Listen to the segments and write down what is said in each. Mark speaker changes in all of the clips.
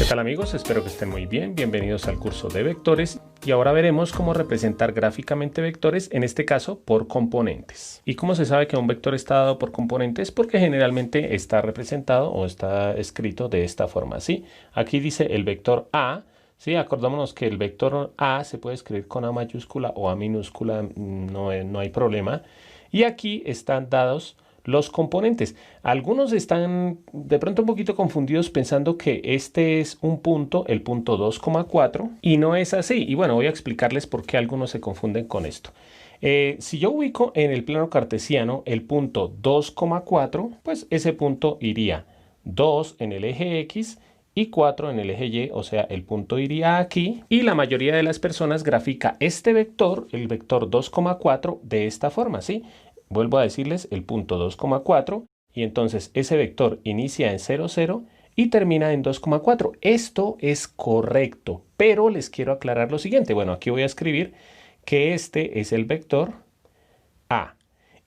Speaker 1: ¿Qué tal amigos? Espero que estén muy bien. Bienvenidos al curso de vectores y ahora veremos cómo representar gráficamente vectores, en este caso por componentes. ¿Y cómo se sabe que un vector está dado por componentes? Porque generalmente está representado o está escrito de esta forma, ¿sí? Aquí dice el vector A, ¿sí? Acordémonos que el vector A se puede escribir con A mayúscula o A minúscula, no hay problema. Y aquí están dados los componentes. Algunos están de pronto un poquito confundidos pensando que este es un punto, el punto 2,4, y no es así. Y bueno, voy a explicarles por qué algunos se confunden con esto. Si yo ubico en el plano cartesiano el punto 2,4, pues ese punto iría 2 en el eje X y 4 en el eje Y, o sea, el punto iría aquí. Y la mayoría de las personas grafica este vector, el vector 2,4, de esta forma, ¿sí? Vuelvo a decirles el punto 2,4 y entonces ese vector inicia en 0, 0 y termina en 2,4. Esto es correcto, pero les quiero aclarar lo siguiente. Bueno, aquí voy a escribir que este es el vector A.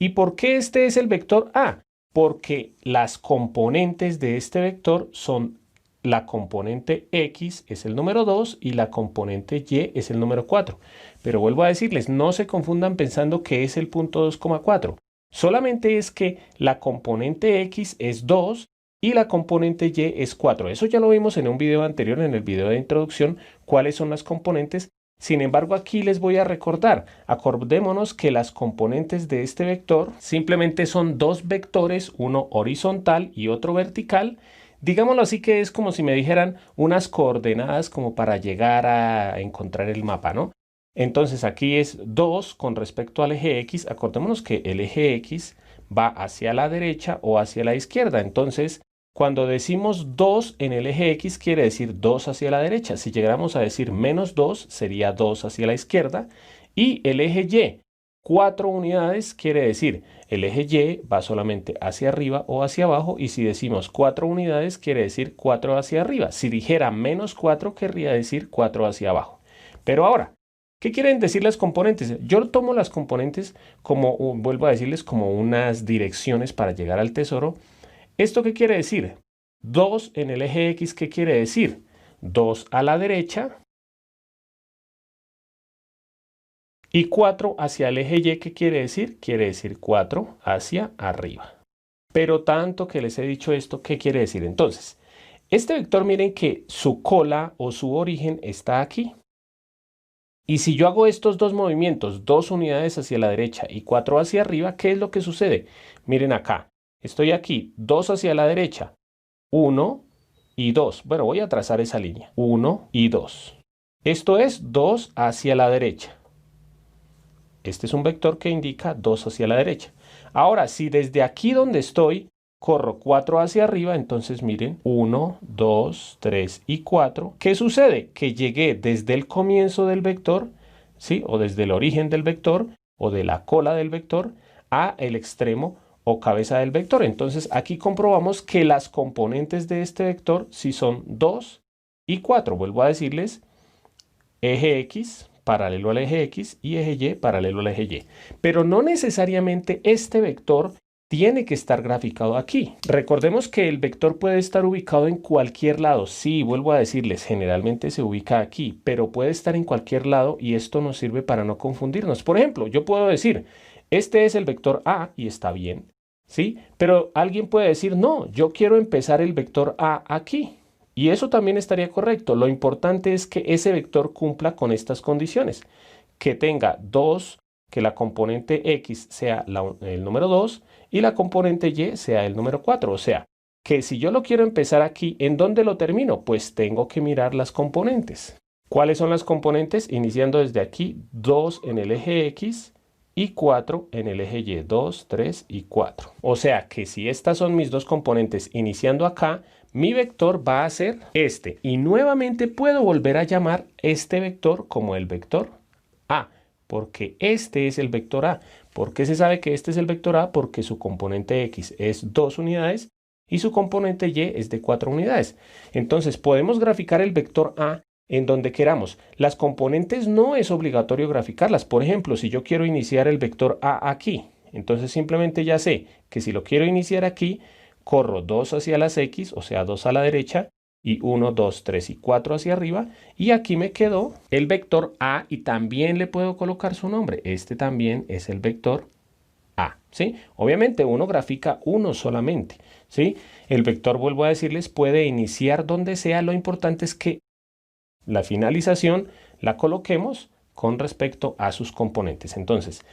Speaker 1: ¿Y por qué este es el vector A? Porque las componentes de este vector son la componente X es el número 2 y la componente Y es el número 4. Pero vuelvo a decirles, no se confundan pensando que es el punto 2,4. Solamente es que la componente X es 2 y la componente Y es 4. Eso ya lo vimos en un video anterior, en el video de introducción, cuáles son las componentes. Sin embargo, aquí les voy a recordar, acordémonos que las componentes de este vector simplemente son dos vectores, uno horizontal y otro vertical. Digámoslo así, que es como si me dijeran unas coordenadas como para llegar a encontrar el mapa, ¿no? Entonces aquí es 2 con respecto al eje X. Acordémonos que el eje X va hacia la derecha o hacia la izquierda. Entonces, cuando decimos 2 en el eje X, quiere decir 2 hacia la derecha. Si llegáramos a decir menos 2, sería 2 hacia la izquierda. Y el eje Y, 4 unidades, quiere decir el eje Y va solamente hacia arriba o hacia abajo. Y si decimos 4 unidades, quiere decir 4 hacia arriba. Si dijera menos 4, querría decir 4 hacia abajo. Pero ahora, ¿qué quieren decir las componentes? Yo tomo las componentes como, vuelvo a decirles, como unas direcciones para llegar al tesoro. ¿Esto qué quiere decir? 2 en el eje X, ¿qué quiere decir? 2 a la derecha. Y 4 hacia el eje Y, ¿qué quiere decir? Quiere decir 4 hacia arriba. Pero tanto que les he dicho esto, ¿qué quiere decir? Entonces, este vector, miren que su cola o su origen está aquí. Y si yo hago estos dos movimientos, 2 unidades hacia la derecha y 4 hacia arriba, ¿qué es lo que sucede? Miren acá, estoy aquí, 2 hacia la derecha, 1 y 2. Bueno, voy a trazar esa línea, 1 y 2. Esto es 2 hacia la derecha. Este es un vector que indica 2 hacia la derecha. Ahora, si desde aquí donde estoy corro 4 hacia arriba, entonces miren, 1, 2, 3 y 4. ¿Qué sucede? Que llegué desde el comienzo del vector, ¿sí? O desde el origen del vector, o de la cola del vector, a el extremo o cabeza del vector. Entonces aquí comprobamos que las componentes de este vector sí son 2 y 4. Vuelvo a decirles, eje X paralelo al eje X y eje Y paralelo al eje Y. Pero no necesariamente este vector tiene que estar graficado aquí. Recordemos que el vector puede estar ubicado en cualquier lado. Sí, vuelvo a decirles, generalmente se ubica aquí, pero puede estar en cualquier lado y esto nos sirve para no confundirnos. Por ejemplo, yo puedo decir, este es el vector A y está bien, ¿sí? Pero alguien puede decir, no, yo quiero empezar el vector A aquí. Y eso también estaría correcto. Lo importante es que ese vector cumpla con estas condiciones. Que tenga 2, que la componente X sea el número 2 y la componente Y sea el número 4. O sea, que si yo lo quiero empezar aquí, ¿en dónde lo termino? Pues tengo que mirar las componentes. ¿Cuáles son las componentes? Iniciando desde aquí, 2 en el eje X y 4 en el eje Y. 2, 3 y 4. O sea que si estas son mis dos componentes iniciando acá, mi vector va a ser este. Y nuevamente puedo volver a llamar este vector como el vector A, porque este es el vector A. ¿Por qué se sabe que este es el vector A? Porque su componente X es 2 unidades y su componente Y es de 4 unidades. Entonces podemos graficar el vector A en donde queramos. Las componentes no es obligatorio graficarlas. Por ejemplo, si yo quiero iniciar el vector A aquí, entonces simplemente ya sé que si lo quiero iniciar aquí, corro 2 hacia las X, o sea 2 a la derecha, y 1, 2, 3 y 4 hacia arriba. Y aquí me quedó el vector A y también le puedo colocar su nombre. Este también es el vector A, ¿sí? Obviamente uno grafica uno solamente, ¿sí? El vector, vuelvo a decirles, puede iniciar donde sea. Lo importante es que la finalización la coloquemos con respecto a sus componentes. Entonces,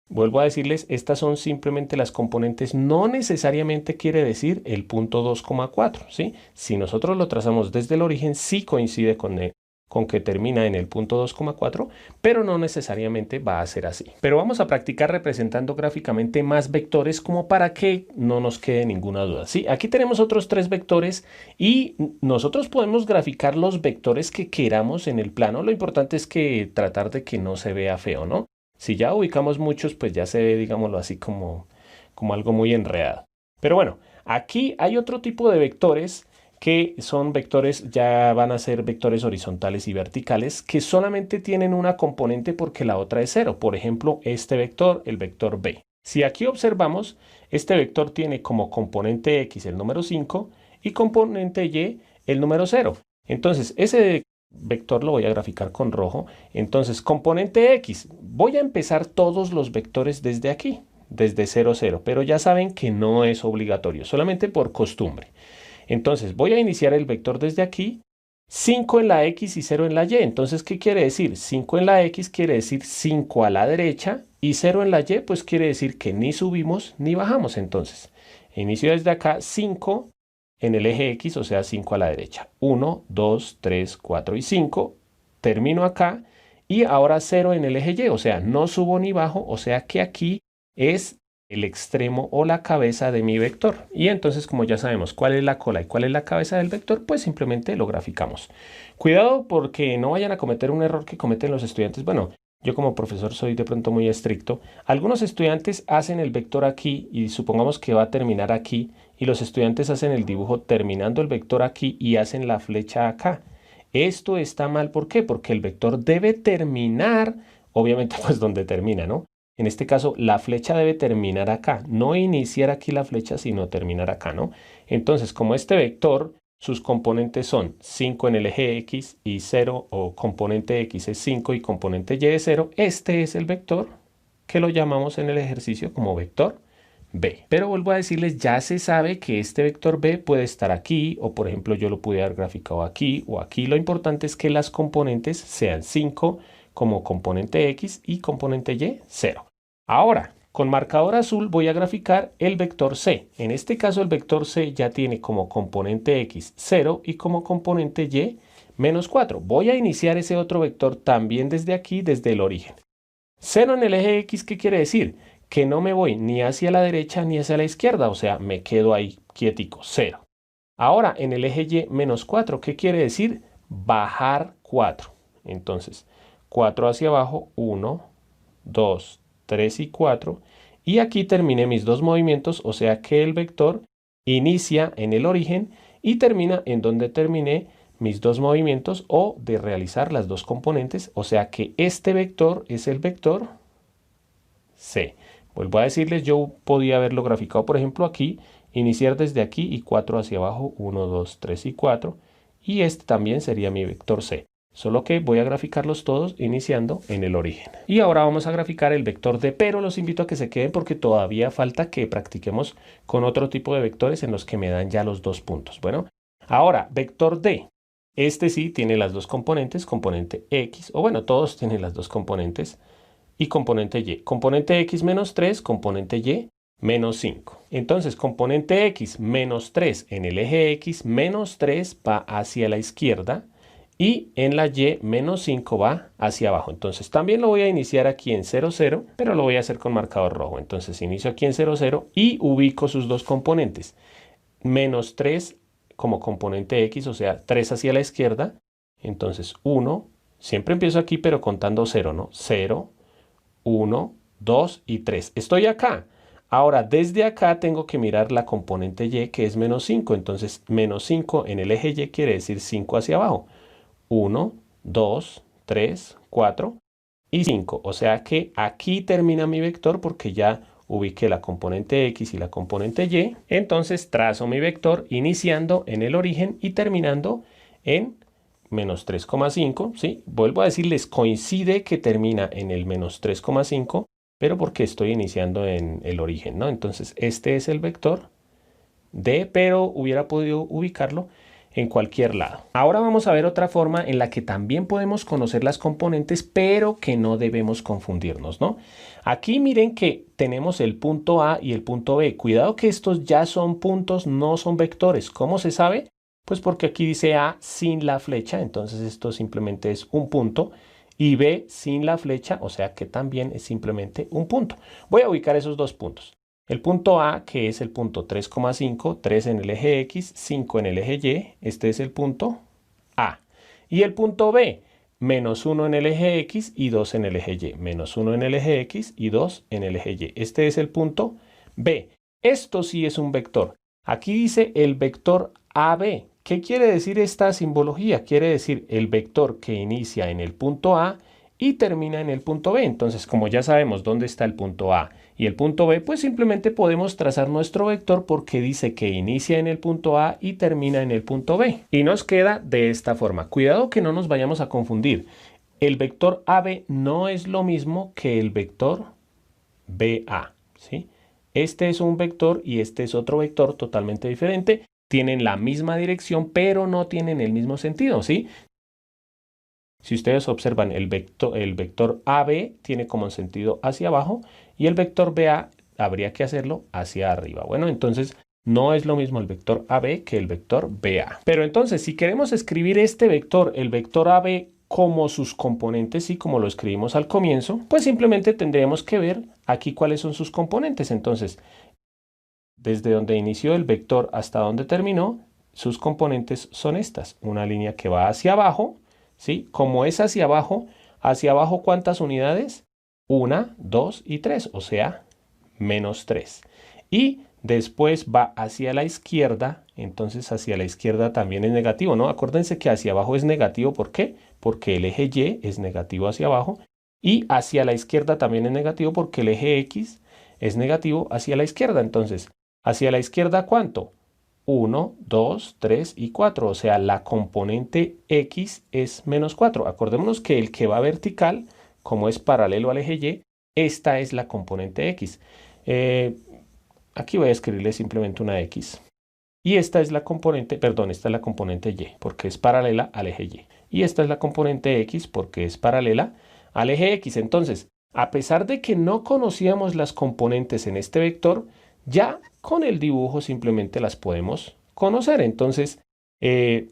Speaker 1: vuelvo a decirles, estas son simplemente las componentes, no necesariamente quiere decir el punto 2,4, ¿sí? Si nosotros lo trazamos desde el origen, sí coincide con que termina en el punto 2,4, pero no necesariamente va a ser así. Pero vamos a practicar representando gráficamente más vectores como para que no nos quede ninguna duda, ¿sí? Aquí tenemos otros 3 vectores y nosotros podemos graficar los vectores que queramos en el plano. Lo importante es que tratar de que no se vea feo, ¿no? Si ya ubicamos muchos, pues ya se ve, digámoslo así, como algo muy enredado. Pero bueno, aquí hay otro tipo de vectores que son vectores, ya van a ser vectores horizontales y verticales, que solamente tienen una componente porque la otra es 0. Por ejemplo, este vector, el vector B. Si aquí observamos, este vector tiene como componente X el número 5 y componente Y el número 0. Entonces, ese vector lo voy a graficar con rojo. Entonces, componente X, voy a empezar todos los vectores desde aquí, desde 0, 0, pero ya saben que no es obligatorio, solamente por costumbre. Entonces, voy a iniciar el vector desde aquí, 5 en la X y 0 en la Y. Entonces, ¿qué quiere decir? 5 en la X quiere decir 5 a la derecha y 0 en la Y, pues quiere decir que ni subimos ni bajamos. Entonces, inicio desde acá, 5 en el eje X, o sea, 5 a la derecha. 1, 2, 3, 4 y 5. Termino acá y ahora 0 en el eje Y, o sea, no subo ni bajo, o sea que aquí es el extremo o la cabeza de mi vector. Y entonces, como ya sabemos cuál es la cola y cuál es la cabeza del vector, pues simplemente lo graficamos. Cuidado porque no vayan a cometer un error que cometen los estudiantes. Bueno, yo como profesor soy de pronto muy estricto. Algunos estudiantes hacen el vector aquí y supongamos que va a terminar aquí y los estudiantes hacen el dibujo terminando el vector aquí y hacen la flecha acá. Esto está mal, ¿por qué? Porque el vector debe terminar, obviamente pues donde termina, ¿no? En este caso, la flecha debe terminar acá, no iniciar aquí la flecha, sino terminar acá, ¿no? Entonces, como este vector, sus componentes son 5 en el eje X y 0, o componente X es 5 y componente Y es 0, este es el vector que lo llamamos en el ejercicio como vector B. Pero vuelvo a decirles, ya se sabe que este vector B puede estar aquí, o por ejemplo yo lo pude haber graficado aquí o aquí. Lo importante es que las componentes sean 5 como componente X y componente Y 0. Ahora, con marcador azul voy a graficar el vector C. En este caso el vector C ya tiene como componente X 0 y como componente Y menos 4. Voy a iniciar ese otro vector también desde aquí, desde el origen. 0 en el eje X, ¿qué quiere decir? Que no me voy ni hacia la derecha ni hacia la izquierda, o sea, me quedo ahí quietico, 0. Ahora, en el eje Y menos 4, ¿qué quiere decir? Bajar 4. Entonces, 4 hacia abajo, 1, 2, 3 y 4. Y aquí terminé mis dos movimientos, o sea que el vector inicia en el origen y termina en donde terminé mis dos movimientos o de realizar las dos componentes, o sea que este vector es el vector C. Vuelvo a decirles, yo podía haberlo graficado, por ejemplo, aquí, iniciar desde aquí y 4 hacia abajo, 1, 2, 3 y 4, y este también sería mi vector C. Solo que voy a graficarlos todos iniciando en el origen. Y ahora vamos a graficar el vector D, pero los invito a que se queden porque todavía falta que practiquemos con otro tipo de vectores en los que me dan ya los dos puntos. Bueno, ahora, vector D. Este sí tiene las dos componentes, componente X, o bueno, todos tienen las dos componentes, y componente Y. Componente X menos 3, componente Y menos 5. Entonces, componente X menos 3 en el eje X menos 3 va hacia la izquierda y en la Y menos 5 va hacia abajo. Entonces, también lo voy a iniciar aquí en 0, 0, pero lo voy a hacer con marcador rojo. Entonces, inicio aquí en 0, 0 y ubico sus dos componentes. Menos 3 como componente X, o sea, 3 hacia la izquierda. Entonces, 1, siempre empiezo aquí, pero contando 0, ¿no? 0, 1, 2 y 3. Estoy acá. Ahora, desde acá tengo que mirar la componente Y, que es menos 5. Entonces, menos 5 en el eje Y quiere decir 5 hacia abajo. 1, 2, 3, 4 y 5. O sea que aquí termina mi vector porque ya ubiqué la componente X y la componente Y, entonces trazo mi vector iniciando en el origen y terminando en menos 3,5, ¿sí? Vuelvo a decirles, coincide que termina en el menos 3,5, pero porque estoy iniciando en el origen, ¿no? Entonces este es el vector D, pero hubiera podido ubicarlo en cualquier lado. Ahora vamos a ver otra forma en la que también podemos conocer las componentes, pero que no debemos confundirnos, ¿no? Aquí miren que tenemos el punto A y el punto B. Cuidado que estos ya son puntos, no son vectores. ¿Cómo se sabe? Pues porque aquí dice A sin la flecha, entonces esto simplemente es un punto, y B sin la flecha, o sea que también es simplemente un punto. Voy a ubicar esos dos puntos. El punto A, que es el punto 3,5, 3 en el eje X, 5 en el eje Y, este es el punto A. Y el punto B, menos 1 en el eje X y 2 en el eje Y, menos 1 en el eje X y 2 en el eje Y. Este es el punto B. Esto sí es un vector. Aquí dice el vector AB. ¿Qué quiere decir esta simbología? Quiere decir el vector que inicia en el punto A y termina en el punto B. Entonces, como ya sabemos dónde está el punto A y el punto B, pues simplemente podemos trazar nuestro vector porque dice que inicia en el punto A y termina en el punto B. Y nos queda de esta forma. Cuidado que no nos vayamos a confundir. El vector AB no es lo mismo que el vector BA, ¿sí? Este es un vector y este es otro vector totalmente diferente. Tienen la misma dirección, pero no tienen el mismo sentido, ¿sí? Si ustedes observan, el vector AB tiene como sentido hacia abajo y el vector BA habría que hacerlo hacia arriba. Bueno, entonces no es lo mismo el vector AB que el vector BA. Pero entonces, si queremos escribir este vector, el vector AB, como sus componentes y como lo escribimos al comienzo, pues simplemente tendremos que ver aquí cuáles son sus componentes. Entonces, desde donde inició el vector hasta donde terminó, sus componentes son estas. Una línea que va hacia abajo, ¿sí? Como es hacia abajo, ¿cuántas unidades? 1, 2 y 3, o sea, menos 3. Y después va hacia la izquierda, entonces hacia la izquierda también es negativo, ¿no? Acuérdense que hacia abajo es negativo, ¿por qué? Porque el eje Y es negativo hacia abajo, y hacia la izquierda también es negativo porque el eje X es negativo hacia la izquierda. Entonces, hacia la izquierda, ¿cuánto? 1, 2, 3 y 4. O sea, la componente X es menos 4. Acordémonos que el que va vertical, como es paralelo al eje Y, esta es la componente X. Aquí voy a escribirle simplemente una X. Y esta es la componente, perdón, esta es la componente Y, porque es paralela al eje Y. Y esta es la componente X, porque es paralela al eje X. Entonces, a pesar de que no conocíamos las componentes en este vector, ya con el dibujo simplemente las podemos conocer. Entonces,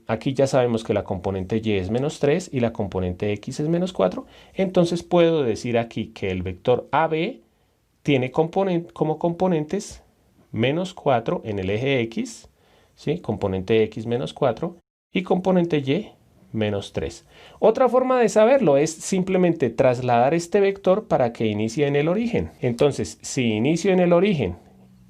Speaker 1: aquí ya sabemos que la componente Y es menos 3 y la componente X es menos 4. Entonces puedo decir aquí que el vector AB tiene como componentes menos 4 en el eje X, ¿sí? Componente X menos 4 y componente Y menos 3. Otra forma de saberlo es simplemente trasladar este vector para que inicie en el origen. Entonces, si inicio en el origen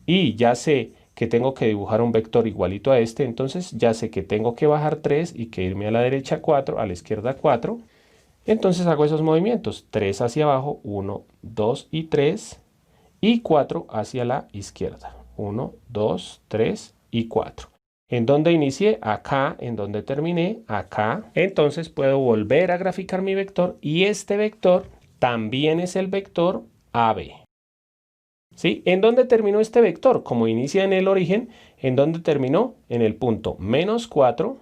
Speaker 1: y ya sé que tengo que dibujar un vector igualito a este, entonces ya sé que tengo que bajar 3 y que irme a la derecha 4, a la izquierda 4. Entonces hago esos movimientos, 3 hacia abajo, 1, 2 y 3, y 4 hacia la izquierda, 1, 2, 3 y 4. ¿En dónde inicié? Acá. ¿En dónde terminé? Acá. Entonces puedo volver a graficar mi vector y este vector también es el vector AB. ¿Sí? ¿En dónde terminó este vector? Como inicia en el origen, ¿en dónde terminó? En el punto menos 4,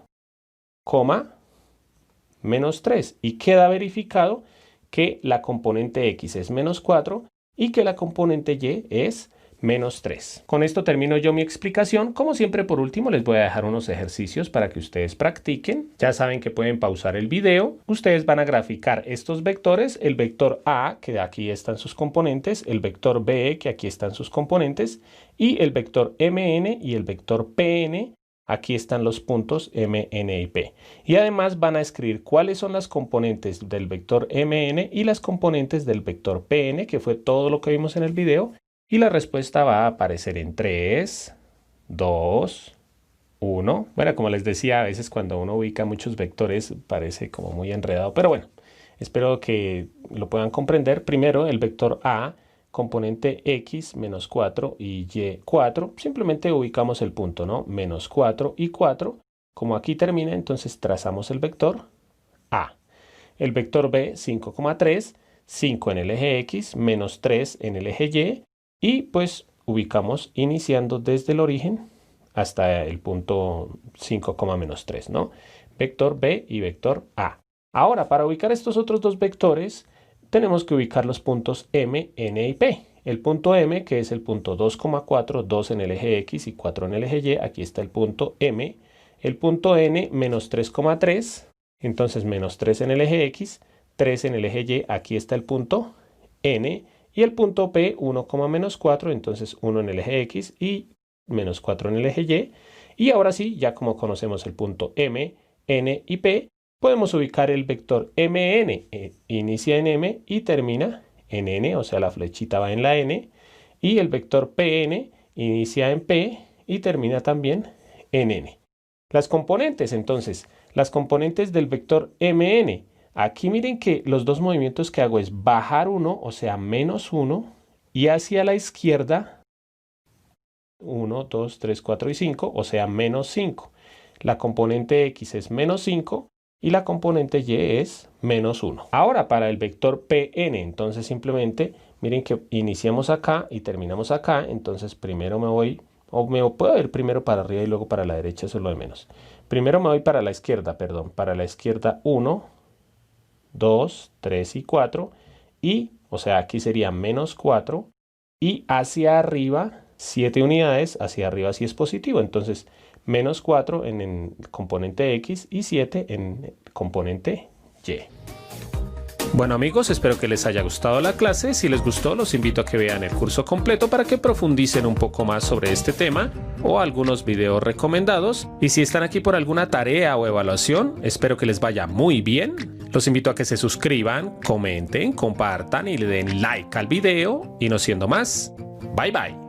Speaker 1: menos 3. Y queda verificado que la componente X es menos 4 y que la componente Y es menos 3. Con esto termino yo mi explicación. Como siempre, por último, les voy a dejar unos ejercicios para que ustedes practiquen. Ya saben que pueden pausar el video. Ustedes van a graficar estos vectores. El vector A, que aquí están sus componentes. El vector B, que aquí están sus componentes. Y el vector MN y el vector PN. Aquí están los puntos M, N y P. Y además van a escribir cuáles son las componentes del vector MN y las componentes del vector PN, que fue todo lo que vimos en el video. Y la respuesta va a aparecer en 3, 2, 1. Bueno, como les decía, a veces cuando uno ubica muchos vectores parece como muy enredado. Pero bueno, espero que lo puedan comprender. Primero, el vector A componente x menos 4 y y 4, simplemente ubicamos el punto, ¿no? Menos 4 y 4, como aquí termina, entonces trazamos el vector A. El vector B, 5,3, 5 en el eje X, menos 3 en el eje Y, y pues ubicamos iniciando desde el origen hasta el punto 5, menos 3, ¿no? Vector B y vector A. Ahora, para ubicar estos otros dos vectores, tenemos que ubicar los puntos M, N y P. El punto M, que es el punto 2,4, 2 en el eje X y 4 en el eje Y, aquí está el punto M. El punto N, menos 3,3, entonces menos 3 en el eje X, 3 en el eje Y, aquí está el punto N. Y el punto P, 1, menos 4, entonces 1 en el eje X y menos 4 en el eje Y. Y ahora sí, ya como conocemos el punto M, N y P, podemos ubicar el vector Mn, inicia en M y termina en N, o sea la flechita va en la N, y el vector Pn inicia en P y termina también en N. Las componentes, entonces, las componentes del vector Mn. Aquí miren que los dos movimientos que hago es bajar 1, o sea menos 1, y hacia la izquierda 1, 2, 3, 4 y 5, o sea menos 5. La componente X es menos 5 y la componente Y es menos 1. Ahora para el vector Pn, entonces simplemente miren que iniciamos acá y terminamos acá, entonces primero me voy, o me puedo ir primero para arriba y luego para la derecha, eso es lo de menos. Primero me voy para la izquierda, perdón, para la izquierda 1, 2, 3 y 4, y, o sea, aquí sería menos 4, y hacia arriba 7 unidades, hacia arriba sí es positivo, entonces menos 4 en el componente X y 7 en el componente Y. Bueno amigos, espero que les haya gustado la clase. Si les gustó, los invito a que vean el curso completo para que profundicen un poco más sobre este tema o algunos videos recomendados. Y si están aquí por alguna tarea o evaluación, espero que les vaya muy bien. Los invito a que se suscriban, comenten, compartan y le den like al video. Y no siendo más, bye bye.